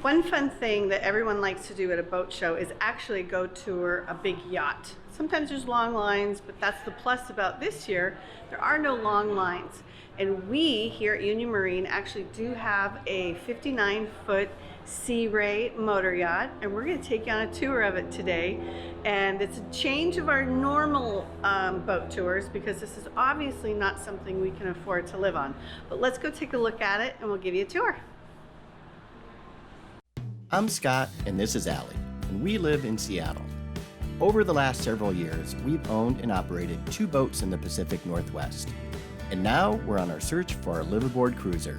One fun thing that everyone likes to do at a boat show is actually go tour a big yacht. Sometimes there's long lines, but that's the plus about this year. There are no long lines. And we here at Union Marine actually do have a 59-foot Sea Ray motor yacht, and we're going to take you on a tour of it today. And it's a change of our normal boat tours because this is obviously not something we can afford to live on. But let's go take a look at it and we'll give you a tour. I'm Scott and this is Allie, and we live in Seattle. Over the last several years, we've owned and operated 2 boats in the Pacific Northwest. And now we're on our search for our liveaboard cruiser.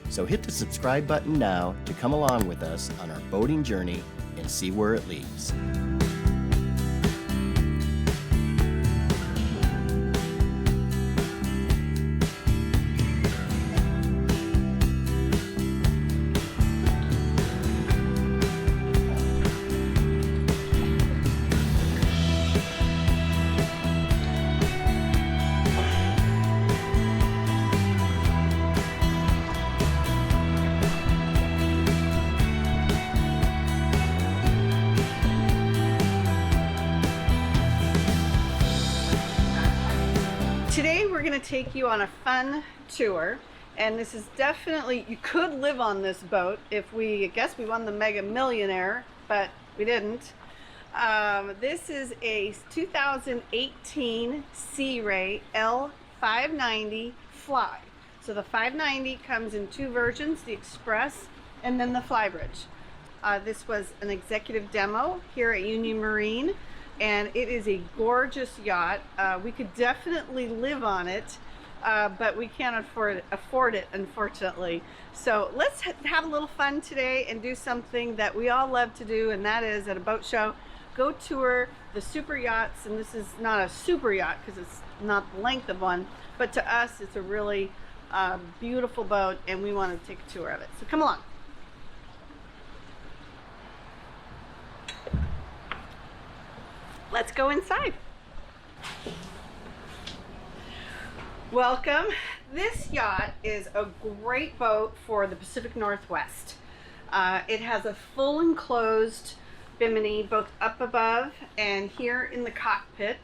So hit the subscribe button now to come along with us on our boating journey and see where it leads. Today we're going to take you on a fun tour, and this is definitely, you could live on this boat if I guess we won the Mega Millionaire, but we didn't. This is a 2018 Sea Ray L590 Fly. So the 590 comes in 2 versions, the Express and then the Flybridge. This was an executive demo here at Union Marine. And it is a gorgeous yacht. We could definitely live on it, but we can't afford it, unfortunately. So let's have a little fun today and do something that we all love to do, and that is at a boat show, go tour the super yachts. And this is not a super yacht because it's not the length of one, but to us it's a really beautiful boat, and we want to take a tour of it. So come along. Let's go inside. Welcome. This yacht is a great boat for the Pacific Northwest. It has a full enclosed bimini both up above and here in the cockpit.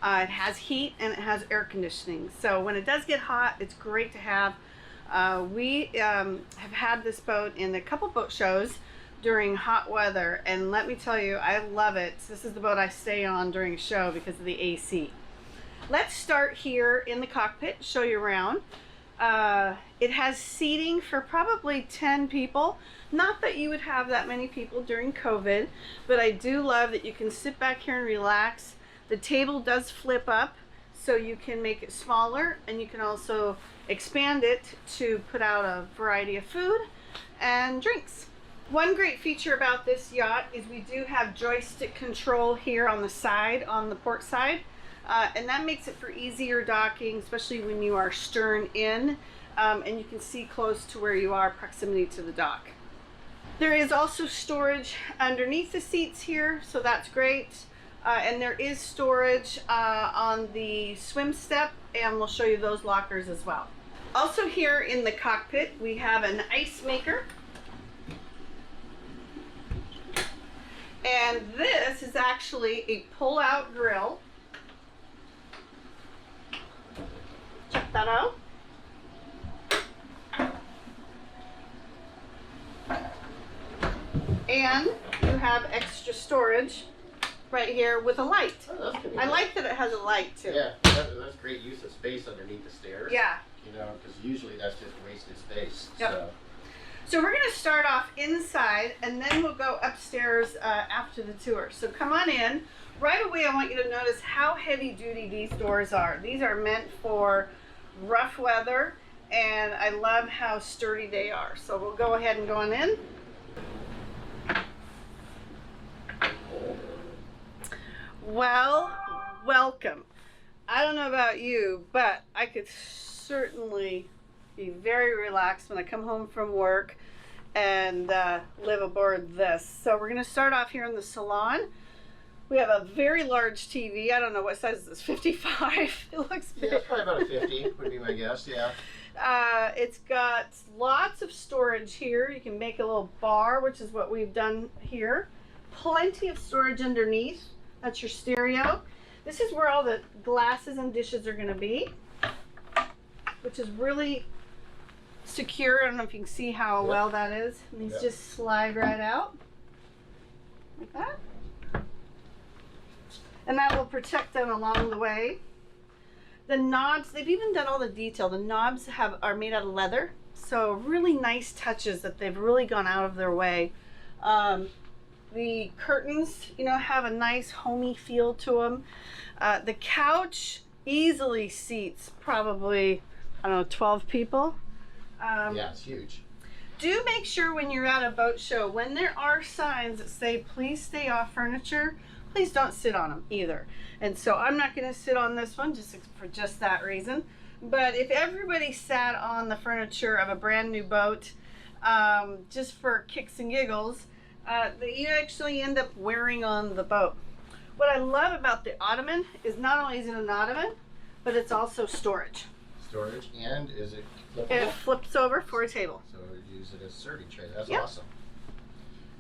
It has heat and it has air conditioning. So when it does get hot, it's great to have. We have had this boat in a couple boat shows during hot weather, and let me tell you, I love it. This is the boat I stay on during a show because of the AC. Let's start here in the cockpit, show you around. It has seating for probably 10 people. Not that you would have that many people during COVID, but I do love that you can sit back here and relax. The table does flip up, so you can make it smaller, and you can also expand it to put out a variety of food and drinks. One great feature about this yacht is we do have joystick control here on the side, on the port side, and that makes it for easier docking, especially when you are stern in, and you can see close to where you are, proximity to the dock. There is also storage underneath the seats here, so that's great, and there is storage on the swim step, and we'll show you those lockers as well. Also here in the cockpit we have an ice maker. And this is actually a pull-out grill. Check that out. And you have extra storage right here with a light. Oh, that's I like that it has a light too. Yeah, that's great use of space underneath the stairs. Yeah. You know, because usually that's just wasted space. Yep. So we're going to start off inside, and then we'll go upstairs after the tour. So come on in. Right away I want you to notice how heavy duty these doors are. These are meant for rough weather, and I love how sturdy they are. So we'll go ahead and go on in. Well, welcome. I don't know about you, but I could certainly be very relaxed when I come home from work and live aboard this. So we're going to start off here in the salon. We have a very large TV. I don't know what size is this, 55? It looks big. Yeah, it's probably about a 50 would be my guess, yeah. It's got lots of storage here. You can make a little bar, which is what we've done here. Plenty of storage underneath. That's your stereo. This is where all the glasses and dishes are going to be, which is really secure. I don't know if you can see how well that is. And these just slide right out like that. And that will protect them along the way. The knobs, they've even done all the detail. The knobs are made out of leather. So really nice touches that they've really gone out of their way. The curtains, you know, have a nice homey feel to them. The couch easily seats probably, I don't know, 12 people. Yeah, it's huge. Do make sure when you're at a boat show, when there are signs that say, please stay off furniture, please don't sit on them either. And so I'm not going to sit on this one for just that reason. But if everybody sat on the furniture of a brand new boat, just for kicks and giggles, you actually end up wearing on the boat. What I love about the ottoman is not only is it an ottoman, but it's also storage. Storage, and is it flippable? It flips over for a table. So use it as serving tray. That's Yep. awesome.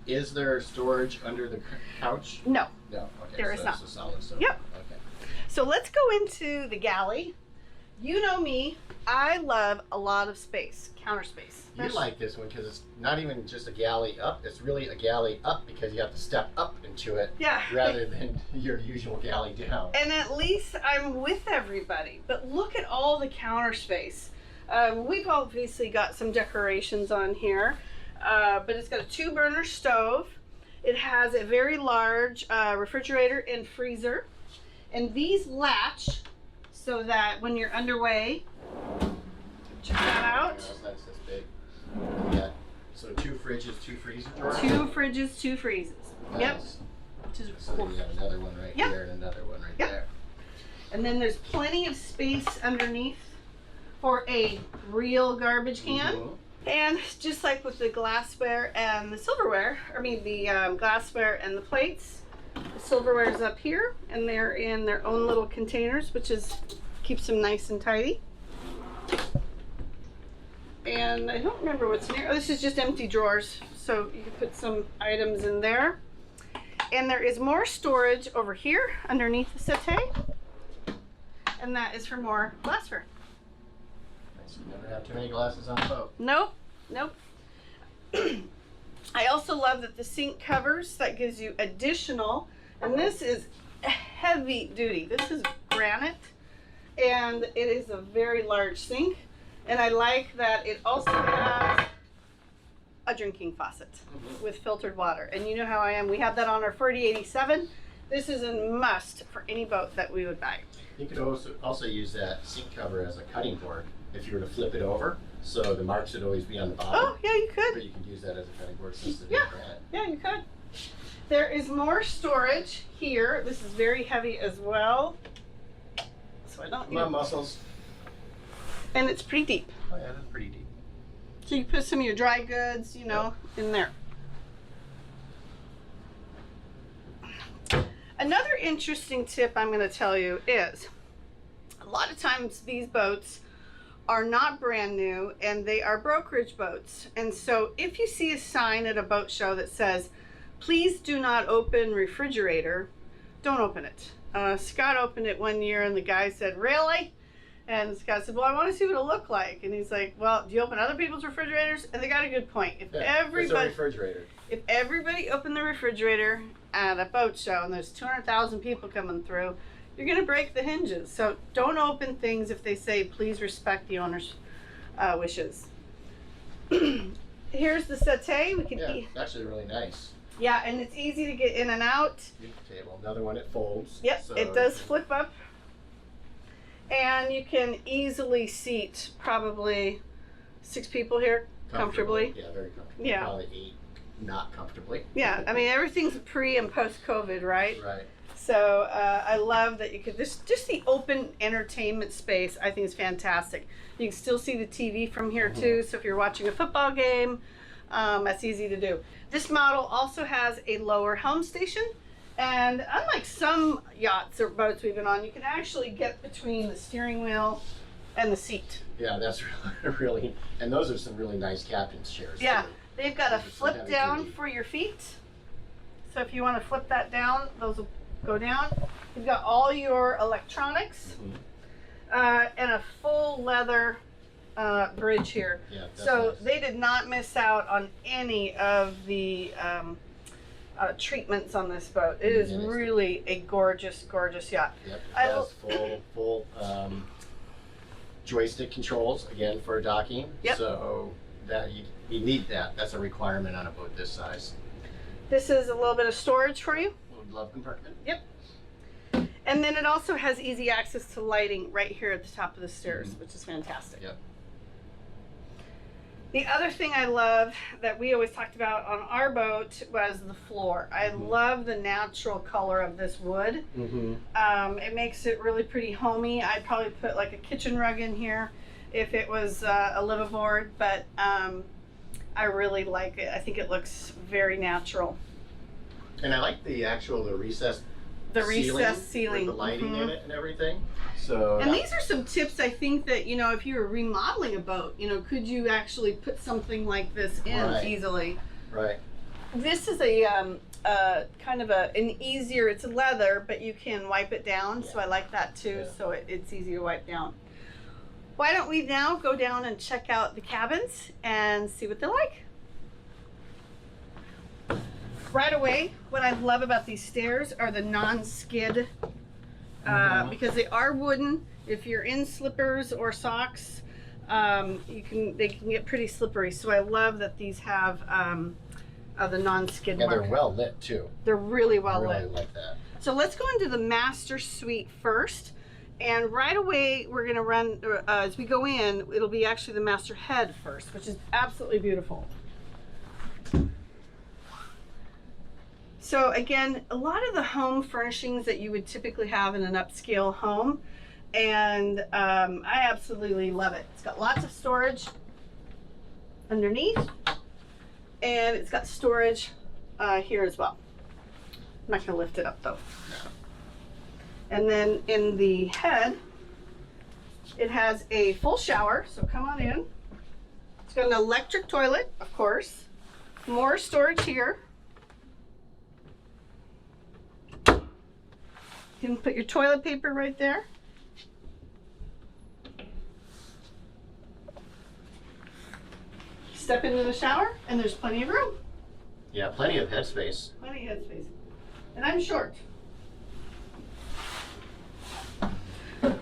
Is there storage under the couch? No. No. Okay. There is so not. It's a solid storage. Yep. Okay. So let's go into the galley. You know me, I love a lot of space, counter space. You like this one because it's not even just a galley up. It's really a galley up because you have to step up into it rather than your usual galley down. And at least I'm with everybody. But look at all the counter space. We've obviously got some decorations on here, but it's got a 2-burner stove. It has a very large refrigerator and freezer. And these latch so that when you're underway, check that out. That's this big. Yeah. So 2 fridges, 2 freezer drawers. 2 fridges, 2 freezers. Nice. Yep. Which is So cool. you have another one right here and another one right there. And then there's plenty of space underneath for a real garbage can. Mhm. And just like with the glassware and the silverware, the glassware and the plates, the silverware is up here and they're in their own little containers, which keeps them nice and tidy. And I don't remember what's in here. Oh, this is just empty drawers, so you can put some items in there. And there is more storage over here underneath the settee, and that is for more glassware. Nice. You never have too many glasses on the boat. Nope, nope. I also love that the sink covers, that gives you additional, and this is heavy duty. This is granite, and it is a very large sink. And I like that it also has a drinking faucet with filtered water. And you know how I am. We have that on our 4087. This is a must for any boat that we would buy. You could also use that sink cover as a cutting board if you were to flip it over. So the marks would always be on the bottom. Oh, yeah, you But could. you can use that as a cutting board since it's Yeah. granite. Yeah, you could. There is more storage here. This is very heavy as well. So I don't Come on, muscles. And it's pretty deep. Oh yeah, that's pretty deep. So you put some of your dry goods, in there. Another interesting tip I'm going to tell you is a lot of times these boats are not brand new and they are brokerage boats. And so if you see a sign at a boat show that says, please do not open refrigerator, don't open it. Scott opened it one year and the guy said, really? And Scott said, well, I want to see what it'll look like. And he's like, well, do you open other people's refrigerators? And they got a good point. If It's a everybody opened the refrigerator at a boat show and there's 200,000 people coming through, you're going to break the hinges. So don't open things if they say, please respect the owner's wishes. Here's the settee. We can eat. It's actually really nice. Yeah, and it's easy to get in and out. Table. Another one, it folds. Yep, so it does flip up. And you can easily seat probably 6 people here comfortably. Yeah, very comfortably. Yeah. Probably 8 not comfortably. Yeah, I mean everything's pre and post COVID, right? Right. So I love that you could just the open entertainment space. I think is fantastic. You can still see the TV from here too. So if you're watching a football game, that's easy to do. This model also has a lower helm station. And unlike some yachts or boats we've been on, you can actually get between the steering wheel And the seat. Yeah, that's really, and those are some really nice captain's chairs. Yeah, too. they've got a Those are some flip heavy down duty. for your feet. So if you want to flip that down, those will go down. You've got all your electronics and a full leather bridge here. Yeah, that's So nice. they did not miss out on any of the treatments on this boat. It is really a gorgeous, gorgeous yacht. Yep, it has full joystick controls again for docking. Yep. So that you need that. That's a requirement on a boat this size. This is a little bit of storage for you. Little glove compartment. Yep. And then it also has easy access to lighting right here at the top of the stairs, which is fantastic. Yep. The other thing I love that we always talked about on our boat was the floor. I love the natural color of this wood. It makes it really pretty homey. I'd probably put like a kitchen rug in here if it was a liveaboard, but I really like it. I think it looks very natural. And I like the recessed ceiling with the lighting in it and everything. So and these are some tips I think that, you know, if you were remodeling a boat, you know, could you actually put something like this in easily? Right. This is a kind of an easier, it's leather, but you can wipe it down. So I like that too. Yeah. So it's easy to wipe down. Why don't we now go down and check out the cabins and see what they're like? Right away, what I love about these stairs are the non-skid, because they are wooden. If you're in slippers or socks, they can get pretty slippery. So I love that these have the non-skid mark. And they're well lit too. They're really well I really lit. like that. So let's go into the master suite first. And right away, we're gonna run, as we go in, it'll be actually the master head first, which is absolutely beautiful. So again, a lot of the home furnishings that you would typically have in an upscale home, and I absolutely love it. It's got lots of storage underneath, and it's got storage here as well. I'm not gonna lift it up though. And then in the head, it has a full shower, so come on in. It's got an electric toilet, of course. More storage here. You can put your toilet paper right there. Step into the shower, and there's plenty of room. Yeah, plenty of headspace. Plenty of headspace. And I'm short.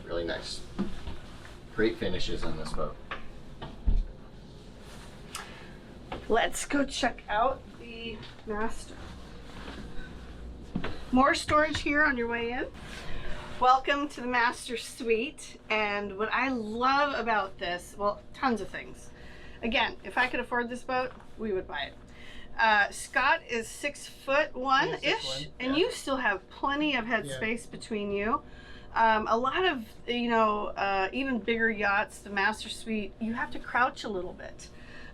Really nice. Great finishes on this boat. Let's go check out the master. More storage here on your way in. Welcome to the master suite. And what I love about this, well, tons of things. Again, if I could afford this boat, we would buy it. Scott is 6'1"-ish, and you still have plenty of headspace between you. A lot of, you know, even bigger yachts, the master suite, you have to crouch a little bit.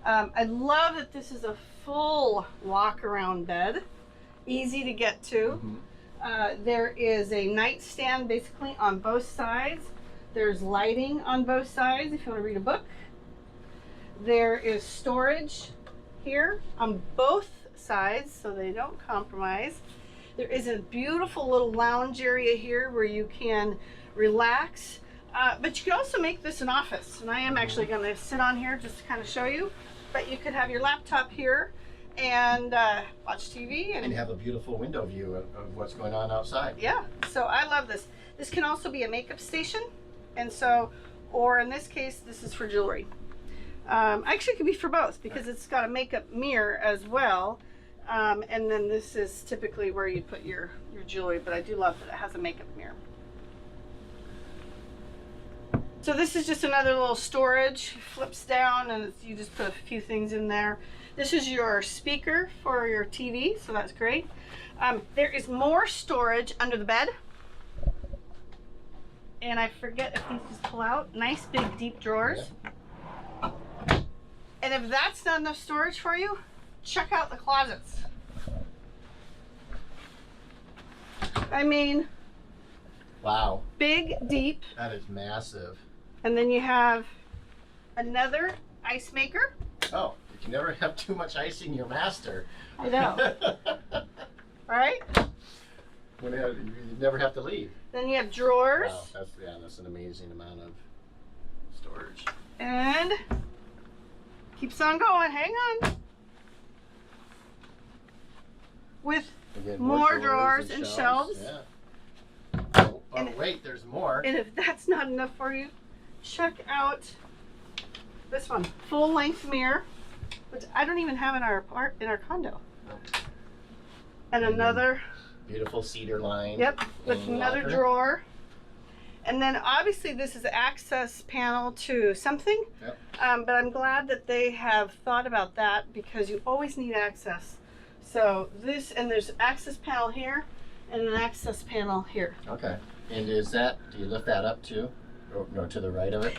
I love that this is a full walk-around bed, easy to get to. There is a nightstand basically on both sides. There's lighting on both sides if you want to read a book. There is storage here on both sides so they don't compromise. There is a beautiful little lounge area here where you can relax, but you can also make this an office. And I am actually going to sit on here just to kind of show you, but you could have your laptop here and watch TV And have a beautiful window view of what's going on outside. yeah, so I love this. This can also be a makeup station, and so, or in this case, this is for jewelry. Actually, it could be for both because it's got a makeup mirror as well. And then this is typically where you put your jewelry, but I do love that it has a makeup mirror. So this is just another little storage, flips down and you just put a few things in there. This is your speaker for your TV, so that's great. There is more storage under the bed. And I forget if these just pull out. Nice big deep drawers. And if that's not enough storage for you, check out the closets. I mean, Wow. big, deep. That is massive. And then you have another ice maker. Oh, you can never have too much ice in your master. I know. Right? You never have to leave. Then you have drawers. Wow, that's an amazing amount of storage. And keeps on going. Hang on. With Again, more drawers and shelves. Yeah. Oh, wait, there's more. And if that's not enough for you, check out this one. Full length mirror, which I don't even have in our condo. And another beautiful cedar line. Yep, with another locker. drawer. And then obviously this is an access panel to something. Yep. But I'm glad that they have thought about that because you always need access. So this, and there's an access panel here and an access panel here. Okay. And do you lift that up too? Or no, to the right of it?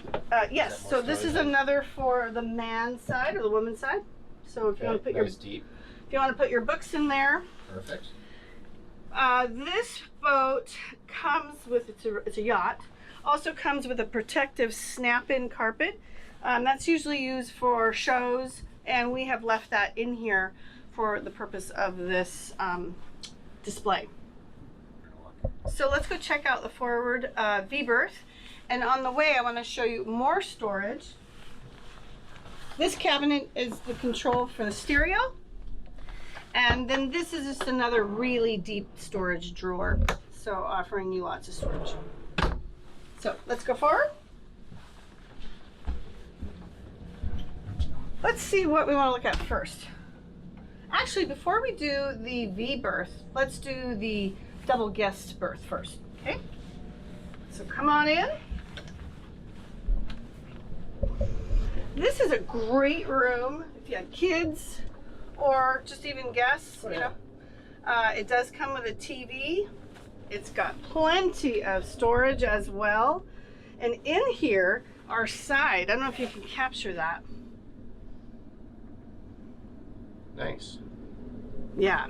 Yes, so this is another for the man's side or the woman's side. So if you want to put your books in there. Perfect. This boat comes with, it's a yacht, also comes with a protective snap-in carpet. That's usually used for shows, and we have left that in here for the purpose of this display. So let's go check out the forward V-berth. And on the way, I want to show you more storage. This cabinet is the control for the stereo. And then this is just another really deep storage drawer. So offering you lots of storage. So let's go forward. Let's see what we want to look at first. Actually, before we do the V-berth, let's do the double guest berth first, okay? So come on in. This is a great room if you have kids or just even guests, you know. It does come with a TV. It's got plenty of storage as well. And in here, our side, I don't know if you can capture that. Nice. Yeah.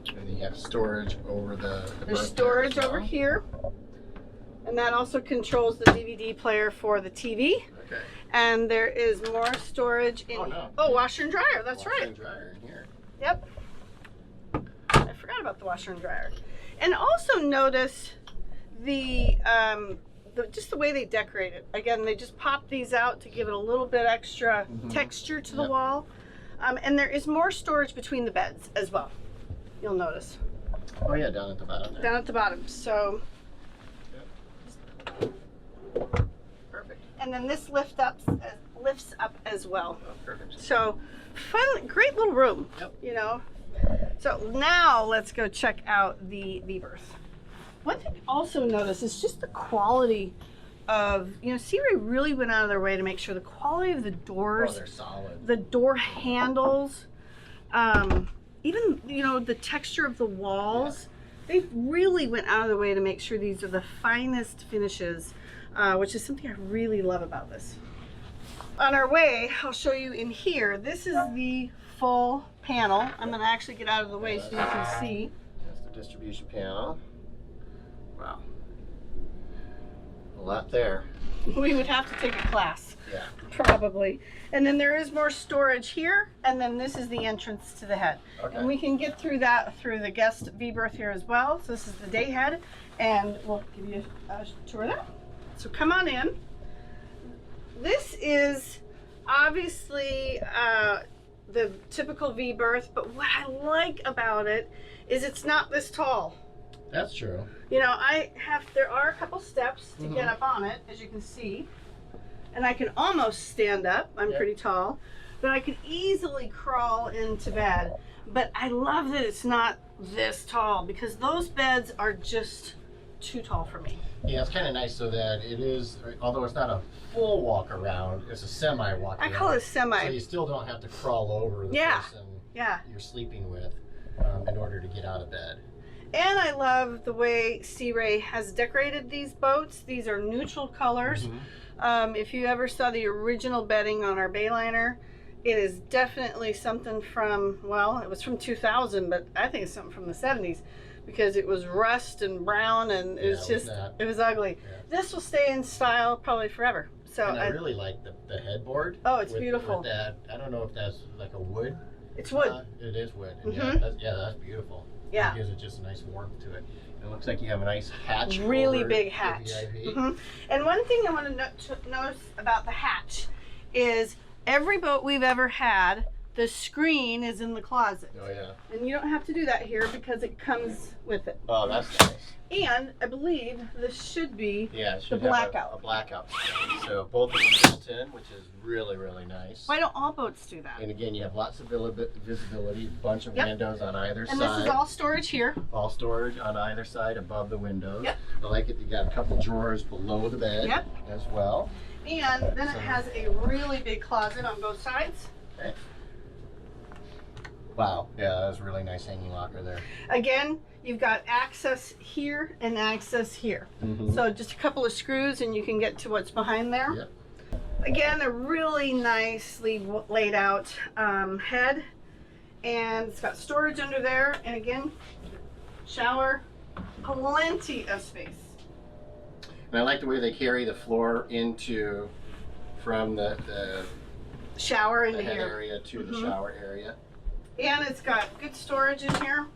And then you have storage over the There's storage over here. And that also controls the DVD player for the TV. Okay. And there is more storage in washer and dryer. That's right. Washer and dryer in here. Yep. I forgot about the washer and dryer. And also notice the just the way they decorate it. Again, they just pop these out to give it a little bit extra texture to the wall. And there is more storage between the beds as well. You'll notice. Oh yeah, down at the bottom there. Down at the bottom. So perfect. And then this lifts up as well. Oh, perfect. So fun, great little room. Yep. You know. So now let's go check out the V-berth. One thing I also notice is just the quality of, you know, Sea Ray really went out of their way to make sure the quality of the doors, they're solid. the door handles, even, you know, the texture of the walls. They really went out of their way to make sure these are the finest finishes, which is something I really love about this. On our way, I'll show you in here. This is the full panel. I'm going to actually get out of the way so you can see. That's the distribution panel. Wow. A lot there. We would have to take a class. Yeah. Probably. And then there is more storage here, and then this is the entrance to the head. Okay. And we can get through that through the guest V-berth here as well. So this is the day head, and we'll give you a tour of that. So come on in. This is obviously the typical V-berth, but what I like about it is it's not this tall. That's true. You know, there are a couple steps to get up on it, as you can see. And I can almost stand up. I'm pretty tall. But I could easily crawl into bed. But I love that it's not this tall because those beds are just too tall for me. Yeah, it's kind of nice so that it is, although it's not a full walk around, it's a semi walk around. I call it semi. So you still don't have to crawl over the person you're sleeping with in order to get out of bed. And I love the way Sea Ray has decorated these boats. These are neutral colors. If you ever saw the original bedding on our Bayliner, It is definitely something from, well, it was from 2000, but I think it's something from the 70s because it was rust and brown and it was just, it was ugly. Yeah. This will stay in style probably forever. So and I really like the headboard. Oh, it's beautiful. With that, I don't know if that's like a wood. It's wood. It is wood. And Mm-hmm. that's beautiful. Yeah. It gives it just a nice warmth to it. It looks like you have a nice hatch. Really big hatch. Mm-hmm. And one thing I want to notice about the hatch is every boat we've ever had, the screen is in the closet. Oh yeah. And you don't have to do that here because it comes with it. Oh, that's nice. And I believe this should be the blackout. A blackout screen. So both of them built in, which is really, really nice. Why don't all boats do that? And again, you have lots of visibility, a bunch of windows on either side. And this is all storage here. All storage on either side above the windows. Yep. I like it. You got a couple drawers below the bed as well. And then it has a really big closet on both sides. Okay. Wow. Yeah, that was a really nice hanging locker there. Again, you've got access here and access here. Mm-hmm. So just a couple of screws and you can get to what's behind there. Yep. Again, a really nicely laid out head. And it's got storage under there. And again, shower, plenty of space. And I like the way they carry the floor from the shower into head here area to the shower area. And it's got good storage in here.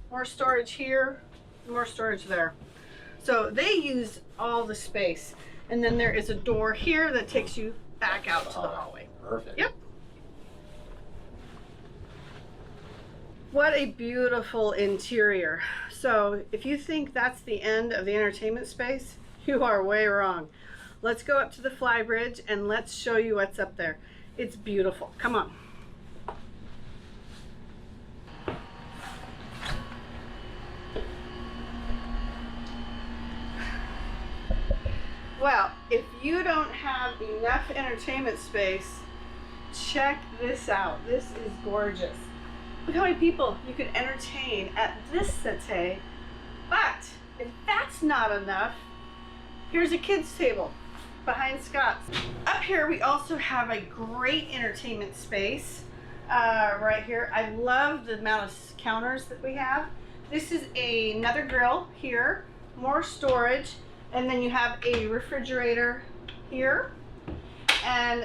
More storage here, more storage there. So they use all the space. And then there is a door here that takes you back out to the hallway. Perfect. Yep. What a beautiful interior. So if you think that's the end of the entertainment space, you are way wrong. Let's go up to the fly bridge and let's show you what's up there. It's beautiful. Come on. Well, if you don't have enough entertainment space, check this out. This is gorgeous. Look how many people you could entertain at this settee. But if that's not enough, here's a kids' table behind Scott's. Up here we also have a great entertainment space right here. I love the amount of counters that we have. This is another grill here, more storage, and then you have a refrigerator here. And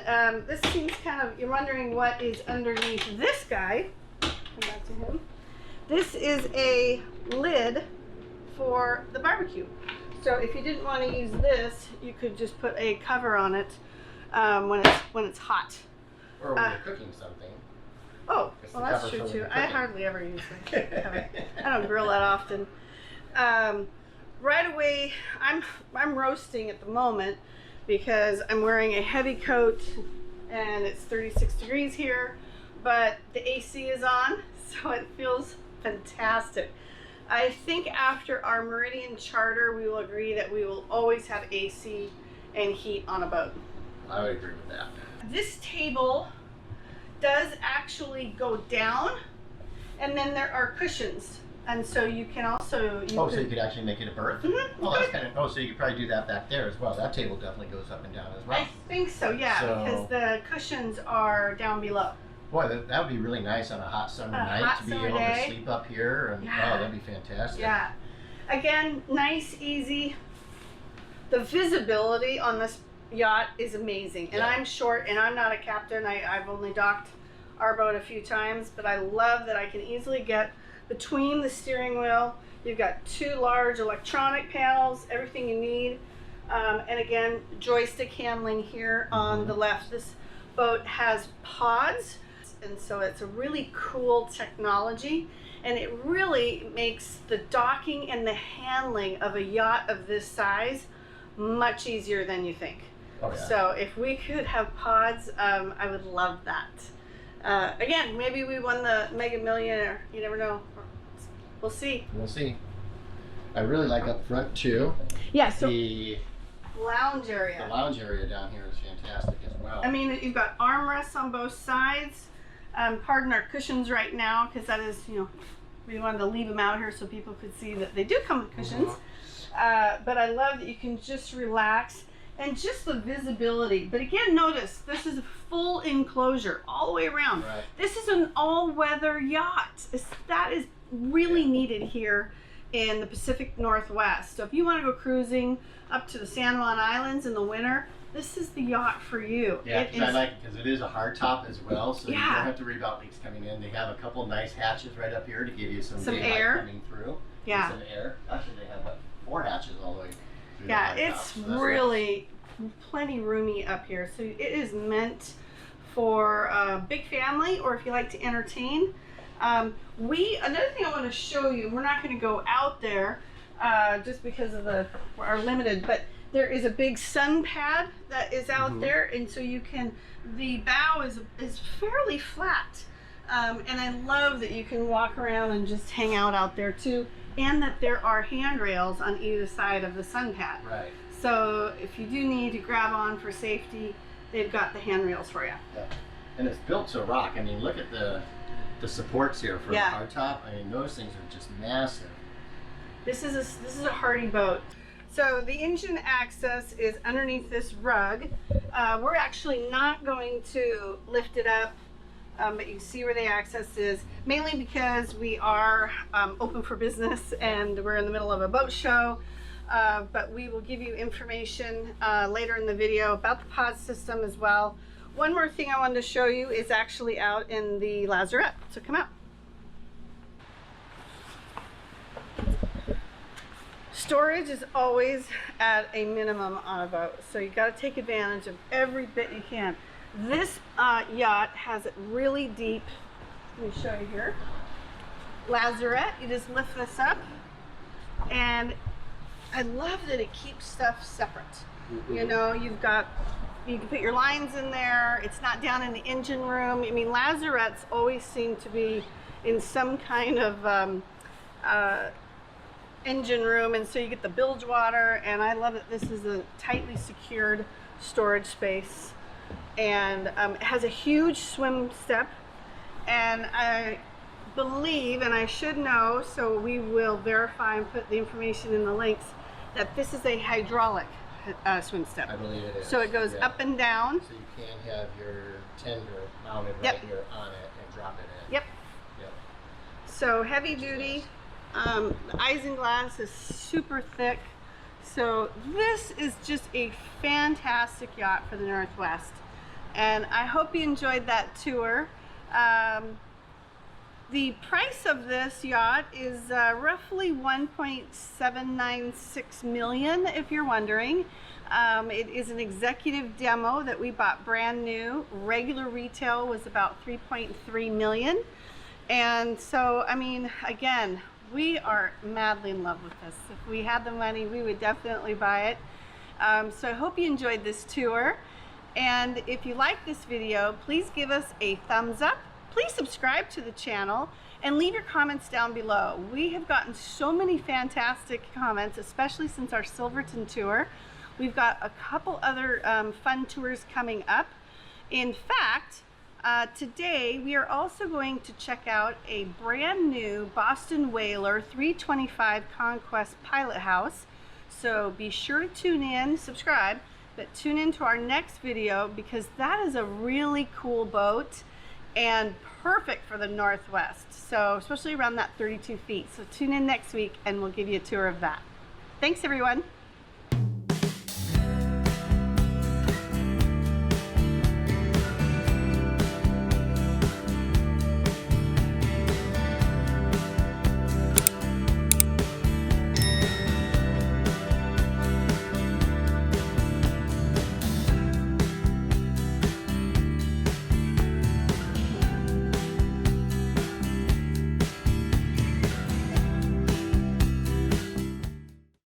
this seems kind of, you're wondering what is underneath this guy. Come back to him. This is a lid for the barbecue. So if you didn't want to use this, you could just put a cover on it when it's hot. Or when you're cooking something. Oh, well that's true too. I hardly ever use the cover. I don't grill that often. Right away, I'm roasting at the moment because I'm wearing a heavy coat and it's 36 degrees here, but the AC is on, so it feels fantastic. I think after our Meridian charter, we will agree that we will always have AC and heat on a boat. I would agree with that. This table does actually go down, and then there are cushions. And so you can also... so you could actually make it a berth? Mm-hmm. Oh, that's kind of... so you could probably do that back there as well. That table definitely goes up and down as well. I think so, yeah, because the cushions are down below. Boy, that would be really nice on a hot summer night to be able to sleep up here. And oh, that'd be fantastic. Yeah. Again, nice, easy. The visibility on this yacht is amazing. And I'm short, and I'm not a captain. I've only docked our boat a few times, but I love that I can easily get between the steering wheel. You've got two large electronic panels, everything you need. And again, joystick handling here on the left. This boat has pods, and so it's a really cool technology, and it really makes the docking and the handling of a yacht of this size much easier than you think. Oh, yeah. So if we could have pods, I would love that. Again, maybe we won the Mega Millionaire. You never know. We'll see. We'll see. I really like up front too. Yeah. So the lounge area. The lounge area down here is fantastic as well. I mean, you've got armrests on both sides. Pardon our cushions right now, because that is, we wanted to leave them out here so people could see that they do come with cushions. But I love that you can just relax. and just the visibility. But again, notice this is a full enclosure all the way around. Right. This is an all-weather yacht. That is really needed here in the Pacific Northwest. So if you want to go cruising up to the San Juan Islands in the winter, this is the yacht for you. Yeah, I like it because it is a hard top as well, so you don't have to worry about leaks coming in. They have a couple of nice hatches right up here to give you some daylight air coming through. Yeah. Some air. Actually, they have 4 hatches all the way through. Yeah, the hard it's top, so really plenty roomy up here. So it is meant for a big family, or if you like to entertain. Another thing I want to show you, we're not going to go out there just because of our limited, but there is a big sun pad that is out there, and so you can, the bow is fairly flat, and I love that you can walk around and just hang out there too, and that there are handrails on either side of the sun pad. Right. So if you do need to grab on for safety, they've got the handrails for you. Yeah. And it's built to rock. I mean, look at the supports here for the hard top. I mean, those things are just massive. This is a hardy boat. So the engine access is underneath this rug. We're actually not going to lift it up, but you can see where the access is, mainly because we are open for business and we're in the middle of a boat show. But we will give you information later in the video about the pod system as well. One more thing I wanted to show you is actually out in the lazarette, so come out. Storage is always at a minimum on a boat, so you got to take advantage of every bit you can. This yacht has it really deep. Let me show you here. Lazarette, you just lift this up, and I love that it keeps stuff separate. You know, you can put your lines in there. It's not down in the engine room. I mean, lazarettes always seem to be in some kind of engine room, and so you get the bilge water, and I love that this is a tightly secured storage space, and it has a huge swim step, and I believe, and I should know, so we will verify and put the information in the links, that this is a hydraulic swim step. I believe it is. So it goes up and down. So you can have your tender mounted right here on it and drop it in. Yep. So heavy duty. The isinglass is super thick. So this is just a fantastic yacht for the Northwest. And I hope you enjoyed that tour. The price of this yacht is roughly $1.796 million, if you're wondering. It is an executive demo that we bought brand new. Regular retail was about $3.3 million. And so, I mean, again, we are madly in love with this. If we had the money, we would definitely buy it. So I hope you enjoyed this tour. And if you like this video, please give us a thumbs up. Please subscribe to the channel and leave your comments down below. We have gotten so many fantastic comments, especially since our Silverton tour. We've got a couple other fun tours coming up. In fact, today we are also going to check out a brand new Boston Whaler 325 Conquest pilot house. So be sure to tune in, subscribe, but tune in to our next video because that is a really cool boat and perfect for the Northwest. So especially around that 32 feet. So tune in next week and we'll give you a tour of that. Thanks everyone.